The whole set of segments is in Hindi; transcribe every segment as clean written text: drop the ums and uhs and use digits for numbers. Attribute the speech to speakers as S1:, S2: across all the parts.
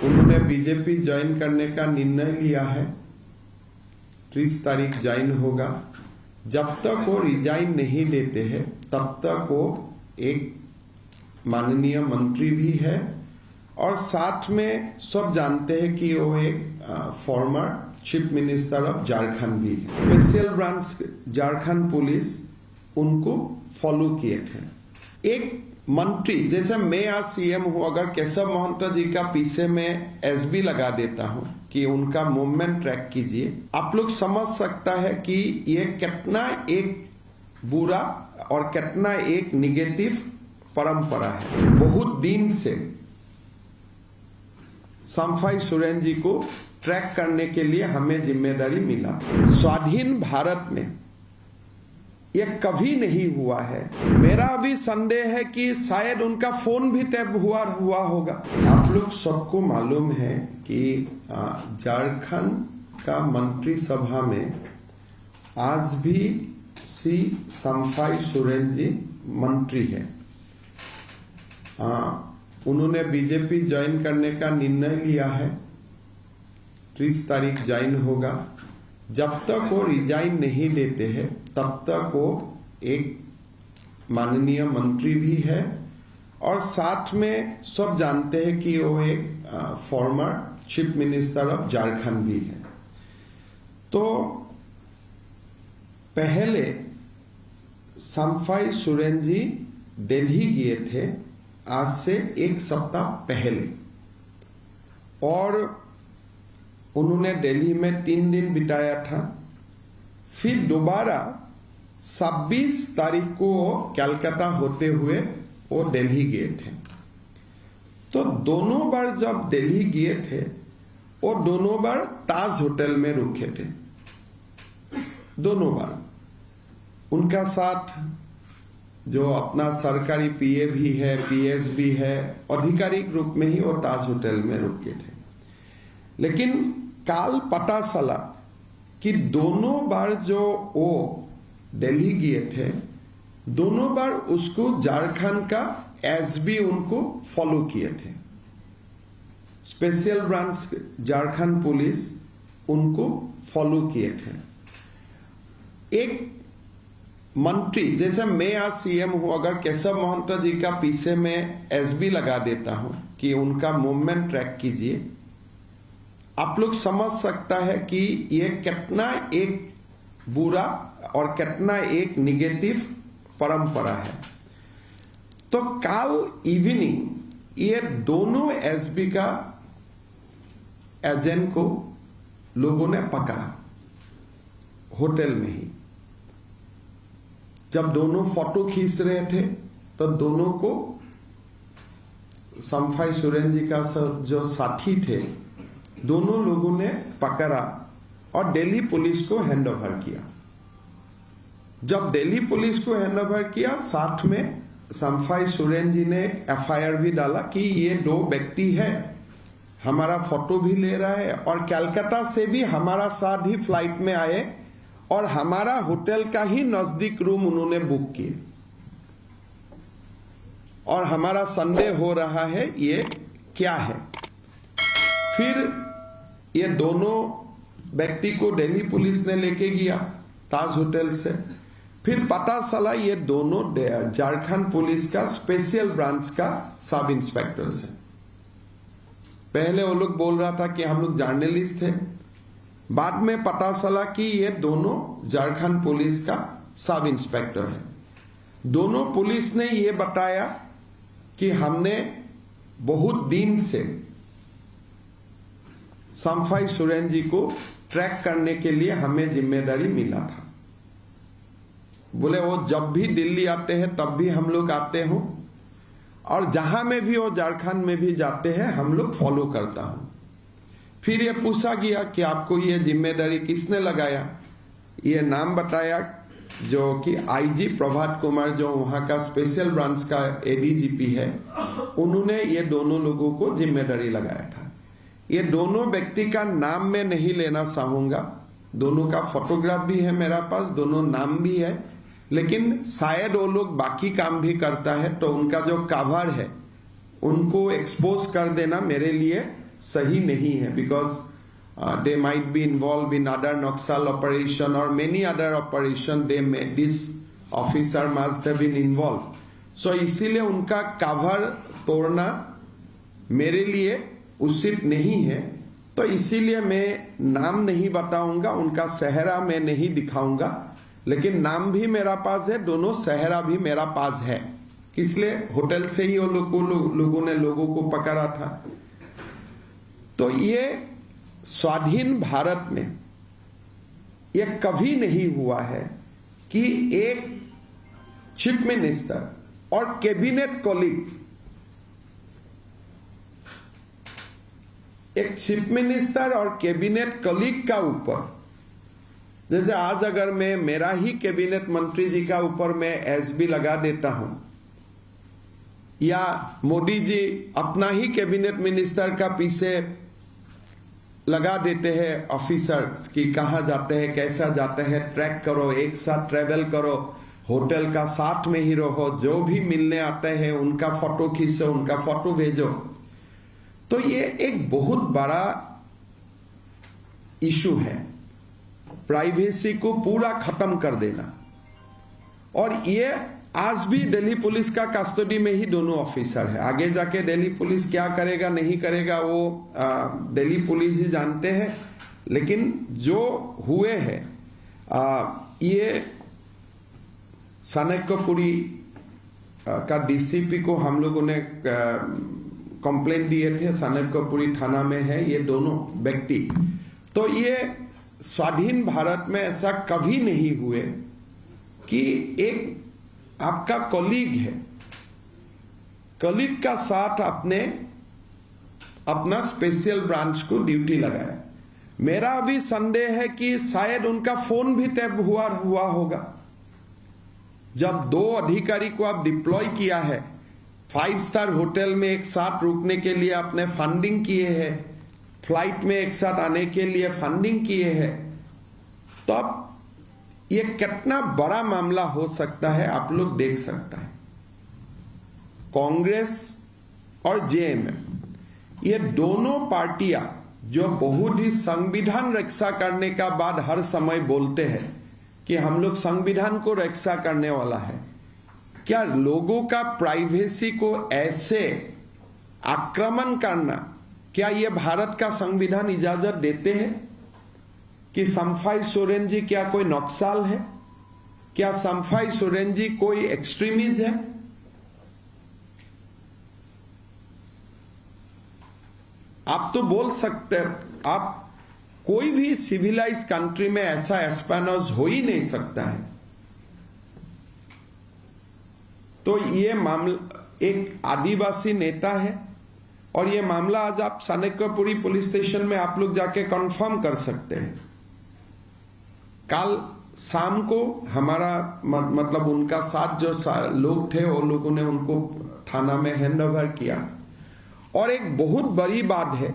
S1: उन्होंने बीजेपी ज्वाइन करने का निर्णय लिया है। 30 तारीख ज्वाइन होगा। जब तक वो रिजाइन नहीं देते हैं तब तक वो एक माननीय मंत्री भी है और साथ में सब जानते हैं कि वो एक former chief minister of Jharkhand भी है। स्पेशल ब्रांच झारखंड पुलिस उनको फॉलो किए थे। एक मंत्री जैसे मैं आज सीएम हूं, अगर केशव महंत जी का पीछे में एसबी लगा देता हूं कि उनका मूवमेंट ट्रैक कीजिए, आप लोग समझ सकता है कि ये कितना एक बुरा और कितना एक निगेटिव परंपरा है। बहुत दिन से सम्फाई सोरेन जी को ट्रैक करने के लिए हमें जिम्मेदारी मिला। स्वाधीन भारत में यह कभी नहीं हुआ है। मेरा अभी संदेह है कि शायद उनका फोन भी टैप हुआ होगा। आप लोग सबको मालूम है कि झारखंड का मंत्रिसभा में आज भी श्री सम्फाई सोरेन जी मंत्री है। उन्होंने बीजेपी ज्वाइन करने का निर्णय लिया है। 30 तारीख ज्वाइन होगा। जब तक वो रिजाइन नहीं देते हैं तब तक वो एक माननीय मंत्री भी है और साथ में सब जानते हैं कि वो एक former chief minister of Jharkhand भी है। तो पहले सम्फाई सोरेन जी दिल्ली गए थे आज से 1 सप्ताह पहले और उन्होंने दिल्ली में 3 दिन बिताया था। फिर दोबारा 26 तारीख को कलकत्ता होते हुए वो दिल्ली गए थे। तो दोनों बार जब दिल्ली गए थे वो दोनों बार ताज होटल में रुके थे। दोनों बार उनका साथ जो अपना सरकारी पीए भी है, पीएस भी है, आधिकारिक रूप में ही वो ताज होटल में रुके थे। लेकिन काल पता चला कि दोनों बार जो वो दिल्ली गए थे दोनों बार उसको झारखंड का एसबी उनको फॉलो किए थे। स्पेशल ब्रांच झारखंड पुलिस उनको फॉलो किए थे। एक मंत्री जैसे मैं आज सीएम हूं, अगर केशव महंत जी का पीछे में एसबी लगा देता हूं कि उनका मूवमेंट ट्रैक कीजिए, आप लोग समझ सकता है कि ये कितना एक बुरा और कितना एक निगेटिव परंपरा है। तो कल इवनिंग ये दोनों एसबी का एजेंट को लोगों ने पकड़ा होटल में ही। जब दोनों फोटो खींच रहे थे तो दोनों को सम्फाई सोरेन जी का जो साथी थे दोनों लोगों ने पकड़ा और दिल्ली पुलिस को हैंडओवर किया। जब दिल्ली पुलिस को हैंडओवर किया साथ में सम्फाई सोरेन जी ने एफआईआर भी डाला कि ये 2 व्यक्ति है, हमारा फोटो भी ले रहा है और कलकत्ता से भी हमारा साथ ही फ्लाइट में आए और हमारा होटल का ही नजदीक रूम उन्होंने बुक किए और हमारा संदेह हो रहा है ये क्या है। फिर ये दोनों व्यक्ति को दिल्ली पुलिस ने लेके गया ताज होटल से। फिर पता चला ये दोनों झारखंड पुलिस का स्पेशल ब्रांच का सब इंस्पेक्टर है। पहले वो लोग बोल रहा था कि हम लोग जर्नलिस्ट थे, बाद में पता चला कि ये दोनों झारखंड पुलिस का सब इंस्पेक्टर है। दोनों पुलिस ने ये बताया कि हमने बहुत दिन से सम्फाई सोरेन जी को ट्रैक करने के लिए हमें जिम्मेदारी मिला था। बोले वो जब भी दिल्ली आते हैं तब भी हम लोग आते हो और जहां में भी वो झारखंड में भी जाते हैं हम लोग फॉलो करता हूं। फिर ये पूछा गया कि आपको ये जिम्मेदारी किसने लगाया। ये नाम बताया जो कि आईजी प्रभात कुमार जो वहां का स्पेशल ब्रांच का एडीजीपी है, उन्होंने ये दोनों लोगों को जिम्मेदारी लगाया था। ये दोनों व्यक्ति का नाम मैं नहीं लेना चाहूंगा, दोनों का फोटोग्राफ भी है मेरा पास, दोनों नाम भी है, लेकिन शायद वो लोग बाकी काम भी करता है तो उनका जो कवर है उनको एक्सपोज कर देना मेरे लिए सही नहीं है, because they might be involved in other Naxal operation or many other operation. This officer must have been involved. So इसीलिए उनका कवर तोड़ना मेरे लिए उचित नहीं है, तो इसीलिए मैं नाम नहीं बताऊंगा, उनका सेहरा मैं नहीं दिखाऊंगा, लेकिन नाम भी मेरा पास है, दोनों सेहरा भी मेरा पास है, इसलिए होटल से ही वो लोगों ने लोगों को पकड़ा था। तो ये स्वाधीन भारत में यह कभी नहीं हुआ है कि एक चीफ मिनिस्टर और कैबिनेट कॉलीग, एक चीफ मिनिस्टर और कैबिनेट कॉलीग का ऊपर, जैसे आज अगर मैं मेरा ही कैबिनेट मंत्री जी का ऊपर मैं एसबी लगा देता हूं, या मोदी जी अपना ही कैबिनेट मिनिस्टर का पीछे लगा देते हैं ऑफिसर्स कि कहां जाते हैं, कैसा जाते हैं, ट्रैक करो, एक साथ ट्रेवल करो, होटल का साथ में ही रहो, जो भी मिलने आते हैं उनका फोटो खींचो, उनका फोटो भेजो। तो ये एक बहुत बड़ा इशू है, प्राइवेसी को पूरा खत्म कर देना। और ये आज भी दिल्ली पुलिस का कस्टडी में ही दोनों ऑफिसर है। आगे जाके दिल्ली पुलिस क्या करेगा नहीं करेगा वो दिल्ली पुलिस ही जानते हैं, लेकिन जो हुए हैं ये चाणक्यपुरी का डीसीपी को हम लोगों ने कंप्लेंट दिए थे, चाणक्यपुरी थाना में है ये दोनों व्यक्ति। तो ये स्वाधीन भारत में ऐसा कभी नहीं हुए कि एक आपका कॉलीग है, कॉलीग का साथ आपने अपना स्पेशल ब्रांच को ड्यूटी लगाया। मेरा अभी संदेह है कि शायद उनका फोन भी टैप हुआ होगा। जब दो अधिकारी को आप डिप्लॉय किया है, 5 स्टार होटल में एक साथ रुकने के लिए आपने फंडिंग किए हैं, फ्लाइट में एक साथ आने के लिए फंडिंग किए हैं, तो अब ये कितना बड़ा मामला हो सकता है आप लोग देख सकता है। कांग्रेस और जेएमएम ये दोनों पार्टियां जो बहुत ही संविधान रक्षा करने का बाद हर समय बोलते हैं कि हम लोग संविधान को रक्षा करने वाला है, क्या लोगों का प्राइवेसी को ऐसे आक्रमण करना, क्या ये भारत का संविधान इजाजत देते हैं? कि संफाई सोरेन जी क्या कोई नक्सल है? क्या संफाई सोरेन जी कोई एक्सट्रीमिस्ट है? आप तो बोल सकते हैं, आप कोई भी सिविलाइज कंट्री में ऐसा एस्पेनोज हो ही नहीं सकता है। तो ये मामला एक आदिवासी नेता है, और ये मामला आज आप चाणक्यपुरी पुलिस स्टेशन में आप लोग जाके कंफर्म कर सकते हैं। कल शाम को हमारा मतलब उनका साथ जो लोग थे वो लोगों ने उनको थाना में हैंड ओवर किया। और एक बहुत बड़ी बात है,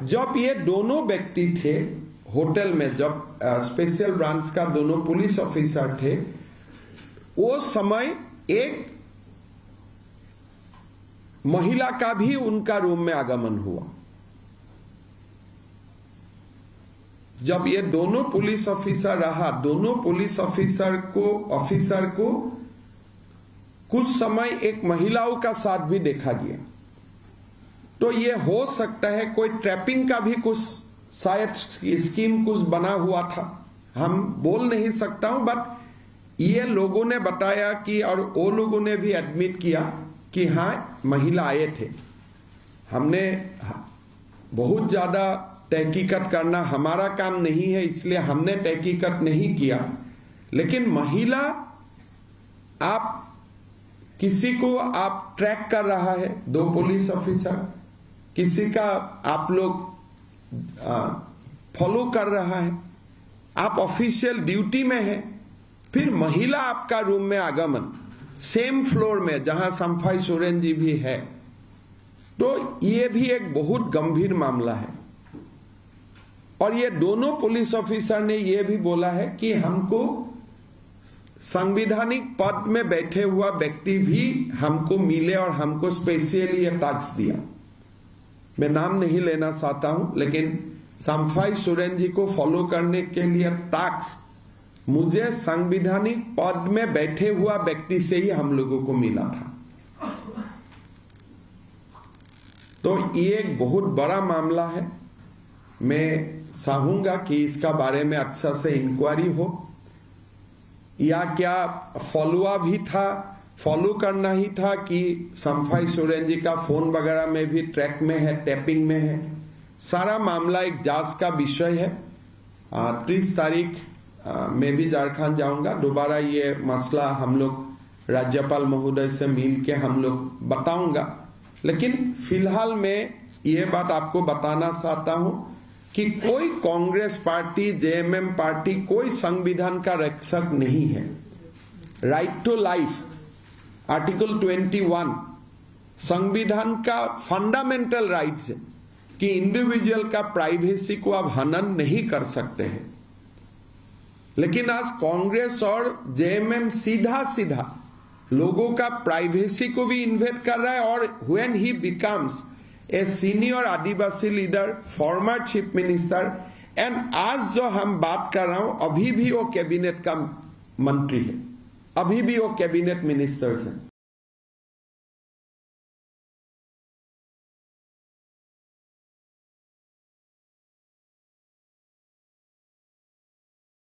S1: जब ये दोनों व्यक्ति थे होटल में, जब स्पेशल ब्रांच का दोनों पुलिस ऑफिसर थे, वो समय एक महिला का भी उनका रूम में आगमन हुआ। जब ये दोनों पुलिस ऑफिसर रहा, दोनों पुलिस ऑफिसर को कुछ समय एक महिलाओं का साथ भी देखा गया। तो ये हो सकता है कोई ट्रैपिंग का भी कुछ शायद स्कीम कुछ बना हुआ था, हम बोल नहीं सकता हूं, बट ये लोगों ने बताया कि, और वो लोगों ने भी एडमिट किया कि हाँ महिला आए थे। हमने बहुत ज्यादा तहकीकत करना हमारा काम नहीं है, इसलिए हमने तहकीकत नहीं किया, लेकिन महिला आप किसी को आप ट्रैक कर रहा है, 2 पुलिस ऑफिसर किसी का आप लोग फॉलो कर रहा है, आप ऑफिशियल ड्यूटी में है, फिर महिला आपका रूम में आगमन सेम फ्लोर में जहां संफाई सोरेन जी भी है, तो ये भी एक बहुत गंभीर मामला है। और ये दोनों पुलिस ऑफिसर ने ये भी बोला है कि हमको संवैधानिक पद में बैठे हुआ व्यक्ति भी हमको मिले और हमको स्पेशली ये टास्क दिया। मैं नाम नहीं लेना चाहता हूं, लेकिन साम्फाई सोरेन जी को फॉलो करने के लिए टास्क मुझे संवैधानिक पद में बैठे हुआ व्यक्ति से ही हम लोगों को मिला था। तो ये एक बहुत बड़ा मामला है। मैं चाहूंगा कि इसका बारे में अच्छा से इंक्वायरी हो, या क्या फॉलोआ भी था, फॉलो करना ही था कि साम्फाई सोरेन जी का फोन वगैरह में भी ट्रैक में है, टैपिंग में है। सारा मामला एक जांच का विषय है। 30 तारीख में भी झारखंड जाऊंगा, दोबारा ये मसला हम लोग राज्यपाल महोदय से मिल के हम लोग बताऊंगा। लेकिन फिलहाल मैं ये बात आपको बताना चाहता हूं कि कोई कांग्रेस पार्टी, जेएमएम पार्टी कोई संविधान का रक्षक नहीं है। राइट टू लाइफ, आर्टिकल 21 संविधान का फंडामेंटल राइट्स है कि इंडिविजुअल का प्राइवेसी को आप हनन नहीं कर सकते हैं। लेकिन आज कांग्रेस और जेएमएम सीधा सीधा लोगों का प्राइवेसी को भी इन्वेड कर रहा है। और when he becomes a senior Adivasi leader, former chief minister, and आज जो हम बात कर रहा हूं अभी भी वो कैबिनेट का मंत्री है, अभी भी वो कैबिनेट मिनिस्टर है।